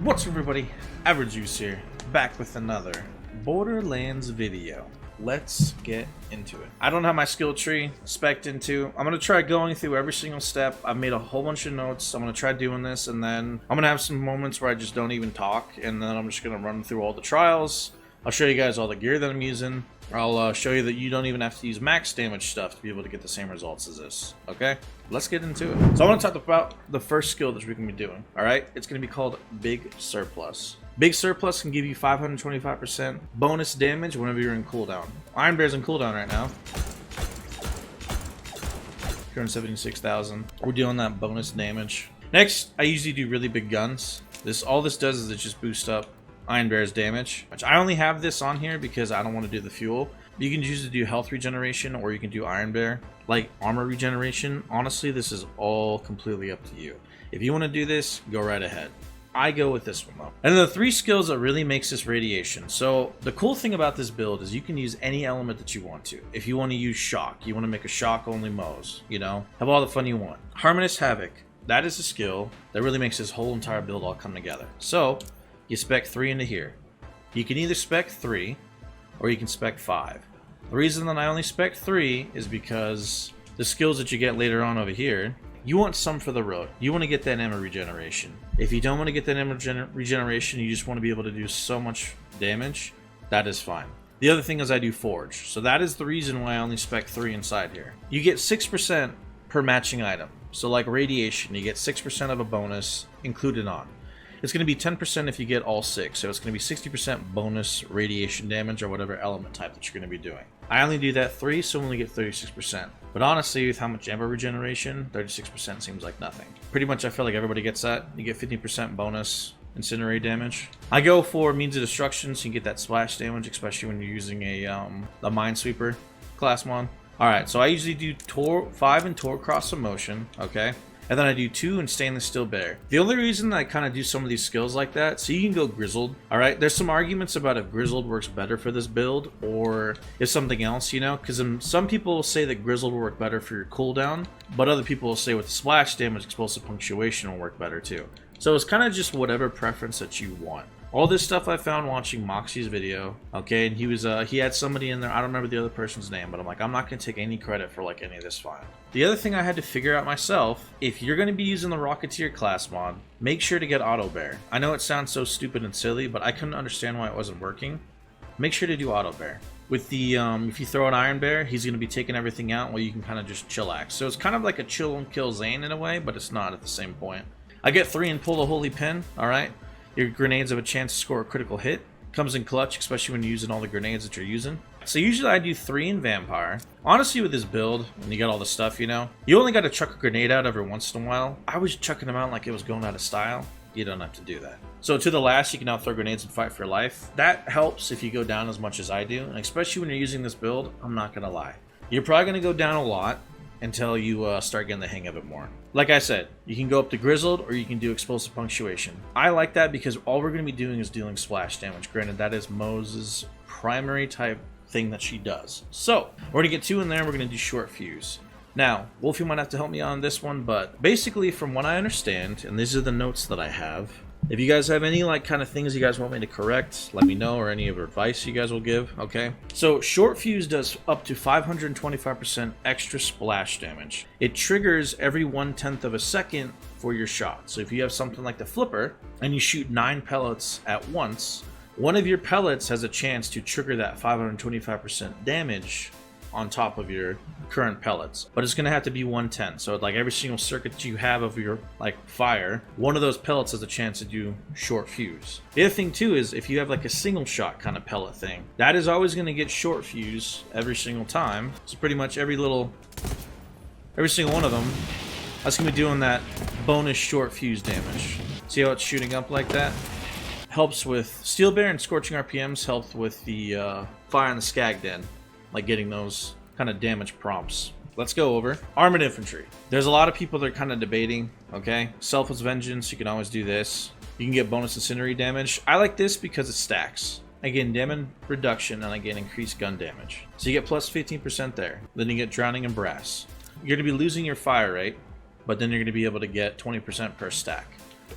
What's up, everybody? Average Juice here, back with another Borderlands video. Let's get into it. I don't have my skill tree spec'd into. I'm going to try going through every single step. I've made a whole bunch of notes. I'm going to try doing this, and then I'm going to have some moments where I just don't even talk, and then I'm just going to run through all the trials. I'll show you guys all the gear that I'm using. I'll show you that you don't even have to use max damage stuff to be able to get the same results as this. Okay, let's get into it. So I want to talk about the first skill that we're going to be doing. All right, it's going to be called Big Surplus. Big Surplus can give you 525% bonus damage whenever you're in cooldown. Iron Bear's in cooldown right now. 276,000. We're doing that bonus damage. Next, I usually do really big guns. All this does is it just boosts up Iron Bear's damage, which I only have this on here because I don't want to do the fuel. You can choose to do health regeneration, or you can do Iron Bear, like armor regeneration. Honestly, this is all completely up to you. If you want to do this, go right ahead. I go with this one though. And the three skills that really makes this radiation. So the cool thing about this build is you can use any element that you want to. If you want to use shock, you want to make a shock only Moze, you know, have all the fun you want. Harmonious Havoc, that is a skill that really makes this whole entire build all come together. So you spec 3 into here. You can either spec 3 or you can spec 5. The reason that I only spec 3 is because the skills that you get later on over here, you want some for the road. You want to get that ammo regeneration. If you don't want to get that ammo regeneration, you just want to be able to do so much damage, that is fine. The other thing is I do Forge. So that is the reason why I only spec 3 inside here. You get 6% per matching item. So like radiation, you get 6% of a bonus included on. It's going to be 10% if you get all 6, so it's going to be 60% bonus radiation damage or whatever element type that you're going to be doing. I only do that 3, so I only get 36%. But honestly, with how much ammo regeneration, 36% seems like nothing. Pretty much I feel like everybody gets that. You get 50% bonus incinerate damage. I go for means of destruction, so you can get that splash damage, especially when you're using a Minesweeper class mod. Alright, so I usually do 5 in Tor Cross of Motion, okay? And then I do 2 in Stainless Steel Bear. The only reason that I kind of do some of these skills like that, so you can go Grizzled. Alright, there's some arguments about if Grizzled works better for this build or if something else, you know? Because some people will say that Grizzled will work better for your cooldown, but other people will say with splash damage, explosive punctuation will work better too. So it's kind of just whatever preference that you want. All this stuff I found watching Moxie's video, okay, and he had somebody in there, I don't remember the other person's name, but I'm like, I'm not going to take any credit for like any of this file. The other thing I had to figure out myself, if you're going to be using the Rocketeer class mod, make sure to get Auto Bear. I know it sounds so stupid and silly, but I couldn't understand why it wasn't working. Make sure to do Auto Bear. With the, if you throw an Iron Bear, he's going to be taking everything out while you can kind of just chillax. So it's kind of like a chill and kill Zane in a way, but it's not at the same point. I get 3 and pull the Holy Pin, alright? Your grenades have a chance to score a critical hit. Comes in clutch, especially when you're using all the grenades that you're using. So usually I do 3 in Vampire. Honestly, with this build, when you got all the stuff, you know, you only got to chuck a grenade out every once in a while. I was chucking them out like it was going out of style. You don't have to do that. So to the last, you can now throw grenades and fight for your life. That helps if you go down as much as I do. And especially when you're using this build, I'm not going to lie. You're probably going to go down a lot until you start getting the hang of it more. Like I said, you can go up to Grizzled or you can do Explosive Punctuation. I like that because all we're going to be doing is dealing splash damage. Granted, that is Moze's primary type thing that she does. So, we're going to get 2 in there and we're going to do Short Fuse. Now, Wolfie might have to help me on this one, but basically from what I understand, and these are the notes that I have, if you guys have any like kind of things you guys want me to correct, let me know, or any of advice you guys will give, okay? So Short Fuse does up to 525% extra splash damage. It triggers every 1/10 of a second for your shot. So if you have something like the Flipper and you shoot 9 pellets at once, one of your pellets has a chance to trigger that 525% damage on top of your current pellets, but it's going to have to be 1/10. So like every single circuit you have of your like fire, one of those pellets has a chance to do Short Fuse. The other thing too is if you have like a single shot kind of pellet thing, that is always going to get Short Fuse every single time. So pretty much every single one of them, that's going to be doing that bonus Short Fuse damage. See how it's shooting up like that? Helps with Steel Bear, and Scorching RPMs helped with the Fire in the Skag Den, like getting those kind of damage prompts. Let's go over Armored Infantry. There's a lot of people that are kind of debating, okay? Selfless Vengeance, you can always do this. You can get bonus incendiary damage. I like this because it stacks. I get damage reduction and I get increased gun damage. So you get plus 15% there. Then you get Drowning and Brass. You're going to be losing your fire rate, but then you're going to be able to get 20% per stack.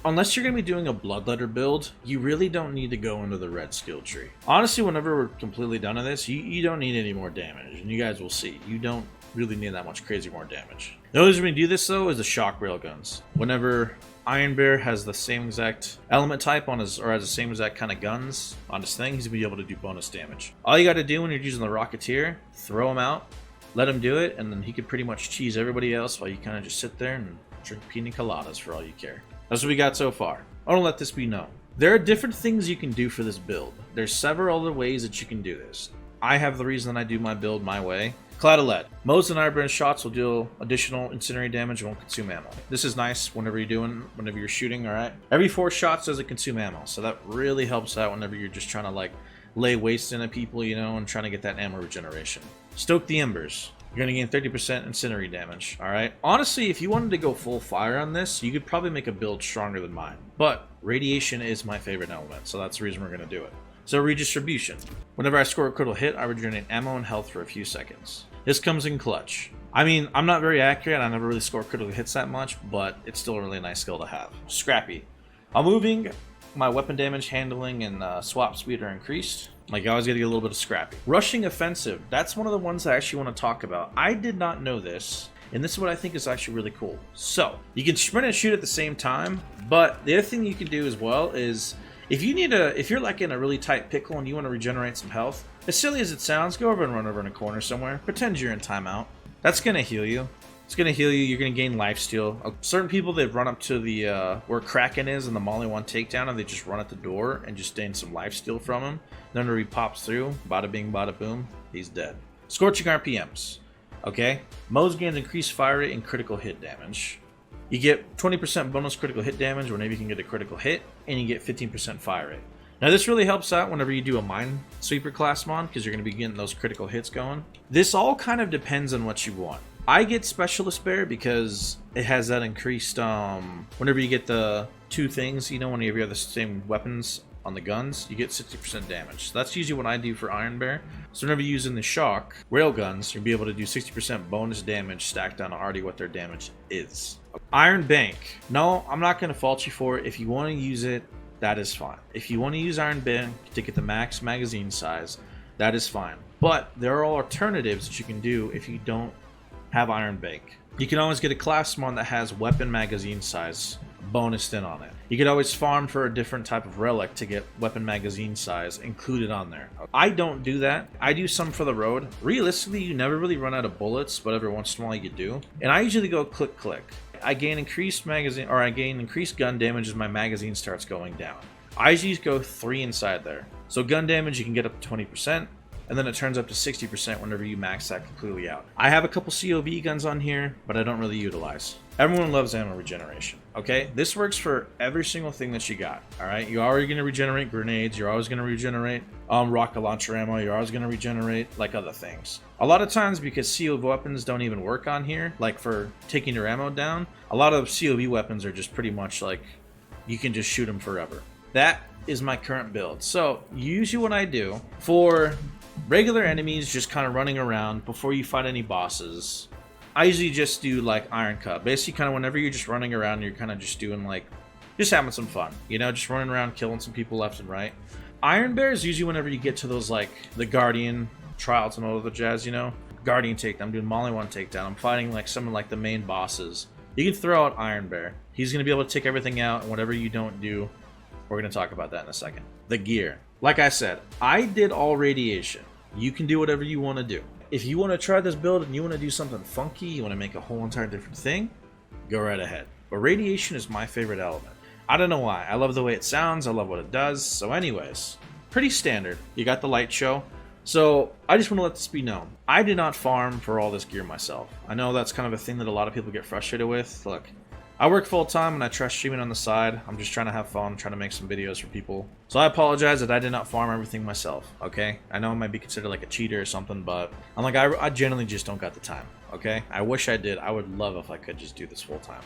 Unless you're going to be doing a Bloodletter build, you really don't need to go into the red skill tree. Honestly, whenever we're completely done with this, you don't need any more damage, and you guys will see. You don't really need that much crazy more damage. The only reason we do this, though, is the shock railguns. Whenever Iron Bear has the same exact element type on his, or has the same exact kind of guns on his thing, he's going to be able to do bonus damage. All you got to do when you're using the Rocketeer, throw him out, let him do it, and then he could pretty much cheese everybody else while you kind of just sit there and drink pina coladas for all you care. That's what we got so far. I want to let this be known. There are different things you can do for this build. There's several other ways that you can do this. I have the reason that I do my build my way. Cloud of Lead. Moze and Iron shots will deal additional incendiary damage and won't consume ammo. This is nice whenever you're shooting, alright? Every 4 shots doesn't consume ammo, so that really helps out whenever you're just trying to like lay waste into people, you know, and trying to get that ammo regeneration. Stoke the Embers. You're going to gain 30% incendiary damage, alright? Honestly, if you wanted to go full fire on this, you could probably make a build stronger than mine. But radiation is my favorite element, so that's the reason we're going to do it. So redistribution. Whenever I score a critical hit, I regenerate ammo and health for a few seconds. This comes in clutch. I mean, I'm not very accurate, I never really score critical hits that much, but it's still a really nice skill to have. Scrappy. I'm moving, my weapon damage, handling, and swap speed are increased. Like, I always gotta get a little bit of scrappy. Rushing offensive, that's one of the ones I actually want to talk about. I did not know this, and this is what I think is actually really cool. So, you can sprint and shoot at the same time, but the other thing you can do as well is, if you're like in a really tight pickle and you want to regenerate some health, as silly as it sounds, go over and run over in a corner somewhere. Pretend you're in timeout. That's gonna heal you. It's gonna heal you. You're gonna gain lifesteal. Certain people, they've run up to the where Kraken is and the Molly 1 takedown, and they just run at the door and just gain some lifesteal from him. Then when he pops through, bada bing, bada boom, he's dead. Scorching RPMs. Okay, Moze gains increased fire rate and critical hit damage. You get 20% bonus critical hit damage whenever you can get a critical hit, and you get 15% fire rate. Now this really helps out whenever you do a Minesweeper class mon, because you're going to be getting those critical hits going. This all kind of depends on what you want. I get Specialist Bear because it has that increased, whenever you get the 2 things, you know, whenever you have the same weapons on the guns, you get 60% damage. So that's usually what I do for Iron Bear. So whenever you're using the shock railguns, you'll be able to do 60% bonus damage stacked on already what their damage is. Iron Bank. No, I'm not going to fault you for it. If you want to use it, that is fine. If you want to use Iron Bank to get the max magazine size, that is fine. But there are alternatives that you can do if you don't have Iron Bank. You can always get a class mon that has weapon magazine size bonused in on it. You could always farm for a different type of relic to get weapon magazine size included on there. I don't do that. I do some for the road. Realistically, you never really run out of bullets, but every once in a while you do. And I usually go click click. I gain increased gun damage as my magazine starts going down. I usually go 3 inside there. So gun damage you can get up to 20%. And then it turns up to 60% whenever you max that completely out. I have a couple COV guns on here, but I don't really utilize. Everyone loves ammo regeneration, okay? This works for every single thing that you got, all right? You're already going to regenerate grenades. You're always going to regenerate rocket launcher ammo. You're always going to regenerate, like, other things. A lot of times, because COV weapons don't even work on here, like for taking your ammo down, a lot of COV weapons are just pretty much like, you can just shoot them forever. That is my current build. So, usually what I do for regular enemies just kind of running around before you fight any bosses, I usually just do like Iron Cut. Basically kind of whenever you're just running around, you're kind of just doing like, just having some fun, you know, just running around killing some people left and right. Iron Bear is usually whenever you get to those like the Guardian trials and all of the jazz, you know. Guardian takedown, I'm doing Molly 1 takedown, I'm fighting like some of like the main bosses. You can throw out Iron Bear. He's going to be able to take everything out, and whatever you don't do, we're going to talk about that in a second. The gear. Like I said, I did all radiation. You can do whatever you want to do. If you want to try this build and you want to do something funky, you want to make a whole entire different thing, go right ahead. But radiation is my favorite element. I don't know why. I love the way it sounds. I love what it does. So anyways, pretty standard. You got the light show. So I just want to let this be known. I did not farm for all this gear myself. I know that's kind of a thing that a lot of people get frustrated with. Look, I work full time and I try streaming on the side. I'm just trying to have fun, trying to make some videos for people. So I apologize that I did not farm everything myself, okay? I know I might be considered like a cheater or something, but I'm like, I generally just don't got the time, okay? I wish I did. I would love if I could just do this full time.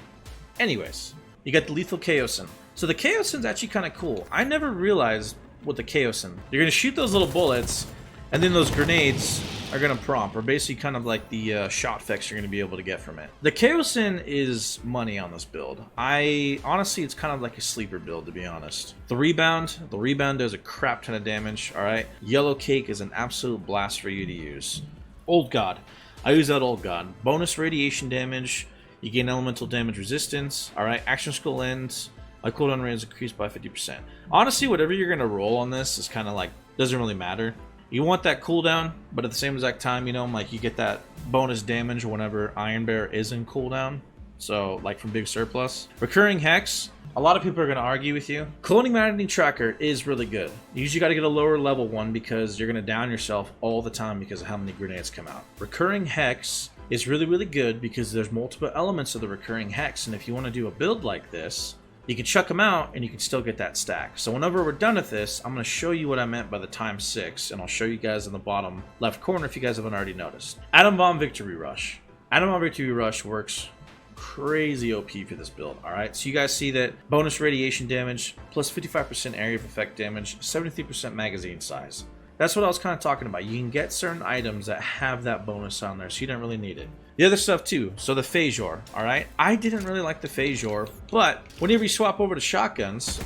Anyways, you got the Lethal Chaosin. So the Chaosin's actually kind of cool. I never realized with the Chaosin, you're going to shoot those little bullets, and then those grenades are going to prompt, or basically kind of like the shot effects you're going to be able to get from it. The Chaosin is money on this build. Honestly, it's kind of like a sleeper build, to be honest. The rebound does a crap ton of damage, alright? Yellow Cake is an absolute blast for you to use. Old God. I use that Old God. Bonus radiation damage. You gain elemental damage resistance. Alright, action scroll ends. My cooldown rate is increased by 50%. Honestly, whatever you're going to roll on this is kind of like, doesn't really matter. You want that cooldown, but at the same exact time, you know, like you get that bonus damage whenever Iron Bear is in cooldown. So, like from Big Surplus. Recurring Hex, a lot of people are going to argue with you. Cloning Maddening Tracker is really good. You usually got to get a lower level one because you're going to down yourself all the time because of how many grenades come out. Recurring Hex is really, really good because there's multiple elements of the Recurring Hex, and if you want to do a build like this, you can chuck them out and you can still get that stack. So whenever we're done with this, I'm going to show you what I meant by the ×6, and I'll show you guys in the bottom left corner if you guys haven't already noticed. Atom Bomb Victory Rush. Atom Bomb Victory Rush works crazy OP for this build, alright? So you guys see that bonus radiation damage, plus 55% area of effect damage, 73% magazine size. That's what I was kind of talking about. You can get certain items that have that bonus on there, so you don't really need it. The other stuff too, so the Phasor, alright? I didn't really like the Phasor, but whenever you swap over to shotguns,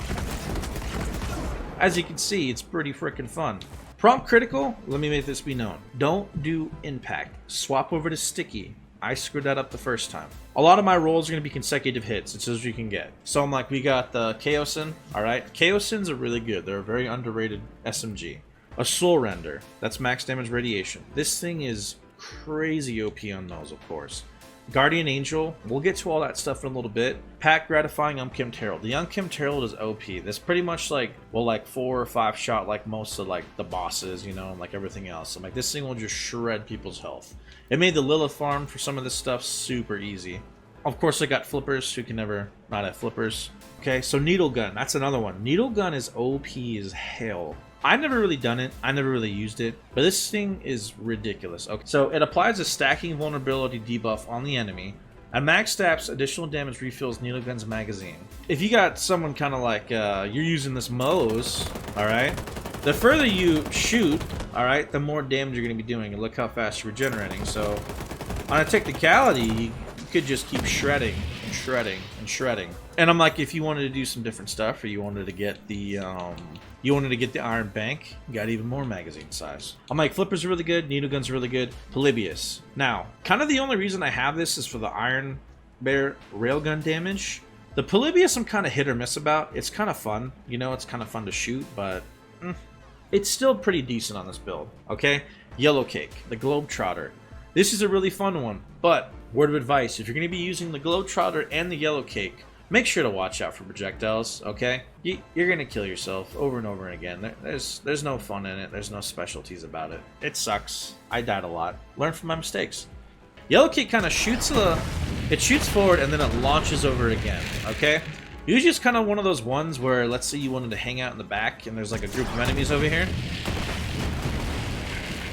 as you can see, it's pretty freaking fun. Prompt critical, let me make this be known. Don't do impact. Swap over to sticky. I screwed that up the first time. A lot of my rolls are going to be consecutive hits. It's as you can get. So I'm like, we got the Chaosin, alright? Chaosins are really good. They're a very underrated SMG. A Soul Render, that's max damage radiation. This thing is crazy OP on those, of course. Guardian Angel, we'll get to all that stuff in a little bit. Pack Gratifying Unkempt Herald. The Unkempt Herald is OP. That's pretty much like, well, like 4 or 5 shot like most of like the bosses, you know, and like everything else. I'm like, this thing will just shred people's health. It made the Lilith farm for some of this stuff super easy. Of course, I got flippers who can never not have flippers. Okay, so Needle Gun, that's another one. Needle Gun is OP as hell. I've never really done it. I never really used it, but this thing is ridiculous. Okay, so it applies a stacking vulnerability debuff on the enemy. At max stats, additional damage refills Needle Gun's magazine. If you got someone kind of like you're using this Moze, all right, the further you shoot, all right, the more damage you're going to be doing. And look how fast you're regenerating. So on a technicality, you could just keep shredding and shredding and shredding. And I'm like, if you wanted to do some different stuff, or you wanted to get the Iron Bank, you got even more magazine size. I'm like, Flippers are really good, Needle Gun's really good, Polybius. Now, kind of the only reason I have this is for the Iron Bear railgun damage. The Polybius I'm kind of hit or miss about. It's kind of fun, you know, it's kind of fun to shoot, but it's still pretty decent on this build, okay? Yellow Cake, the Globetrotter. This is a really fun one, but word of advice, if you're going to be using the Globetrotter and the Yellow Cake, make sure to watch out for projectiles, okay? You're gonna kill yourself over and over again. There's no fun in it. There's no specialties about it. It sucks. I died a lot. Learn from my mistakes. Yellow Cake kind of shoots it shoots forward and then it launches over again, okay? Usually it's kind of one of those ones where, let's say you wanted to hang out in the back and there's like a group of enemies over here.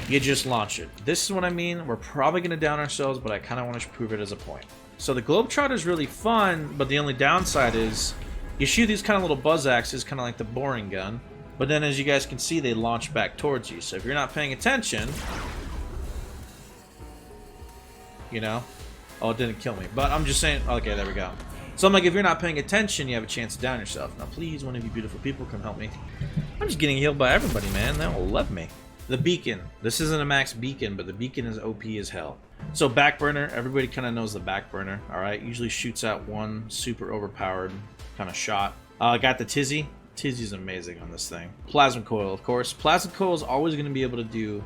You just launch it. This is what I mean. We're probably gonna down ourselves, but I kind of want to prove it as a point. So the Globetrotter is really fun, but the only downside is you shoot these kind of little buzz axes, kind of like the boring gun, but then as you guys can see, they launch back towards you. So if you're not paying attention, you know, oh, it didn't kill me, but I'm just saying, okay, there we go. So I'm like, if you're not paying attention, you have a chance to down yourself. Now please, one of you beautiful people, come help me. I'm just getting healed by everybody, man. They will love me. The Beacon. This isn't a max beacon, but the Beacon is OP as hell. So Backburner, everybody kind of knows the Backburner, alright? Usually shoots out one super overpowered kind of shot. I got the Tizzy. Tizzy's amazing on this thing. Plasma Coil, of course. Plasma Coil is always going to be able to do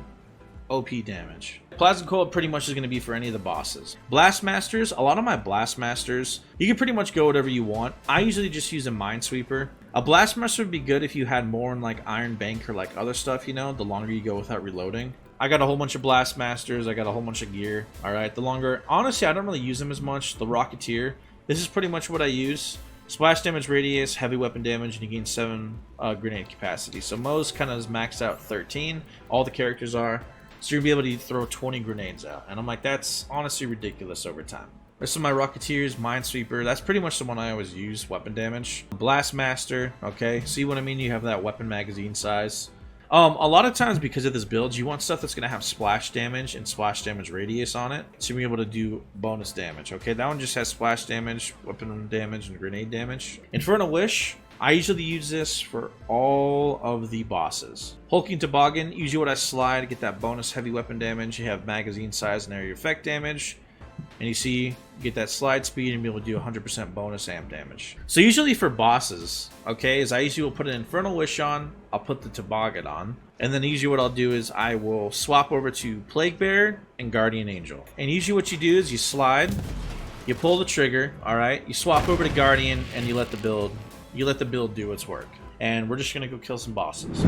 OP damage. Plasma Coil pretty much is going to be for any of the bosses. Blastmasters, a lot of my Blastmasters, you can pretty much go whatever you want. I usually just use a Minesweeper. A Blastmaster would be good if you had more in like Iron Bank or like other stuff, you know, the longer you go without reloading. I got a whole bunch of Blastmasters, I got a whole bunch of gear, alright, the longer, honestly I don't really use them as much. The Rocketeer, this is pretty much what I use. Splash damage radius, heavy weapon damage, and you gain 7 grenade capacity. So Moze kind of is maxed out 13, all the characters are, so you'll be able to throw 20 grenades out, and I'm like, that's honestly ridiculous over time. Rest of my Rocketeers, Minesweeper, that's pretty much the one I always use, weapon damage. Blastmaster, okay, see what I mean, you have that weapon magazine size. A lot of times because of this build, you want stuff that's going to have splash damage and splash damage radius on it, so you'll be able to do bonus damage. Okay, that one just has splash damage, weapon damage, and grenade damage. Infernal Wish, I usually use this for all of the bosses. Hulking Toboggan, usually what I slide to get that bonus heavy weapon damage. You have magazine size and area effect damage. And you see, you get that slide speed and be able to do 100% bonus amp damage. So usually for bosses, okay, is I usually will put an Infernal Wish on, I'll put the Toboggan on, and then usually what I'll do is I will swap over to Plague Bearer and Guardian Angel. And usually what you do is you slide, you pull the trigger, alright, you swap over to Guardian, and you let the build do its work. And we're just gonna go kill some bosses.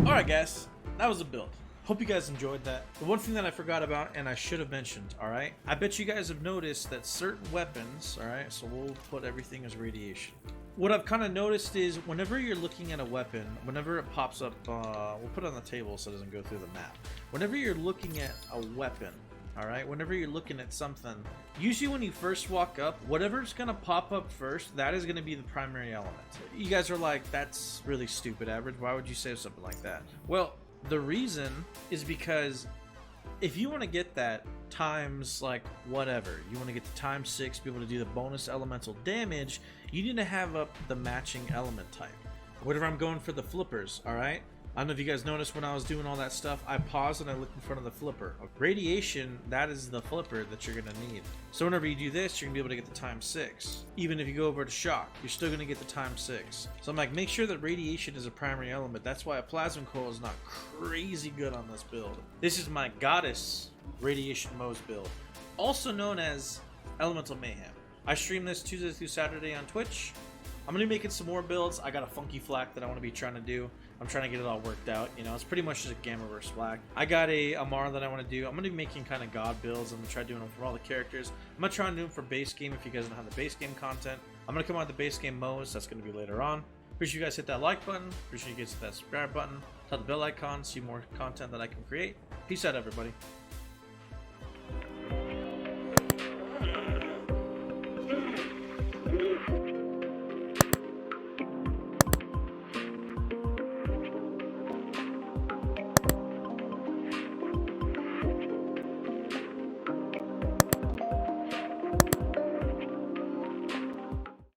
Alright guys, that was a build. Hope you guys enjoyed that. The one thing that I forgot about and I should have mentioned, alright? I bet you guys have noticed that certain weapons, alright, so we'll put everything as radiation. What I've kind of noticed is whenever you're looking at a weapon, whenever it pops up, we'll put it on the table so it doesn't go through the map. Whenever you're looking at a weapon, alright, whenever you're looking at something, usually when you first walk up, whatever's going to pop up first, that is going to be the primary element. You guys are like, that's really stupid, Average. Why would you say something like that? Well, the reason is because if you want to get that times like whatever, you want to get the times 6, be able to do the bonus elemental damage, you need to have up the matching element type. Whatever, I'm going for the flippers, alright? I don't know if you guys noticed when I was doing all that stuff, I paused and I looked in front of the flipper. Radiation, that is the flipper that you're going to need. So whenever you do this, you're going to be able to get the times 6. Even if you go over to shock, you're still going to get the times 6. So I'm like, make sure that radiation is a primary element. That's why a plasma coil is not crazy good on this build. This is my goddess radiation Moze build, also known as Elemental Mayhem. I stream this Tuesday through Saturday on Twitch. I'm going to be making some more builds. I got a funky flak that I want to be trying to do. I'm trying to get it all worked out. You know, it's pretty much just a gamma verse flak. I got a Amara that I want to do. I'm going to be making kind of god builds. I'm going to try doing them for all the characters. I'm going to try and do them for base game if you guys don't have the base game content. I'm going to come out with the base game Moze. That's going to be later on. Appreciate you guys hit that like button. Appreciate you guys hit that subscribe button. Tap the bell icon. See more content that I can create. Peace out, everybody.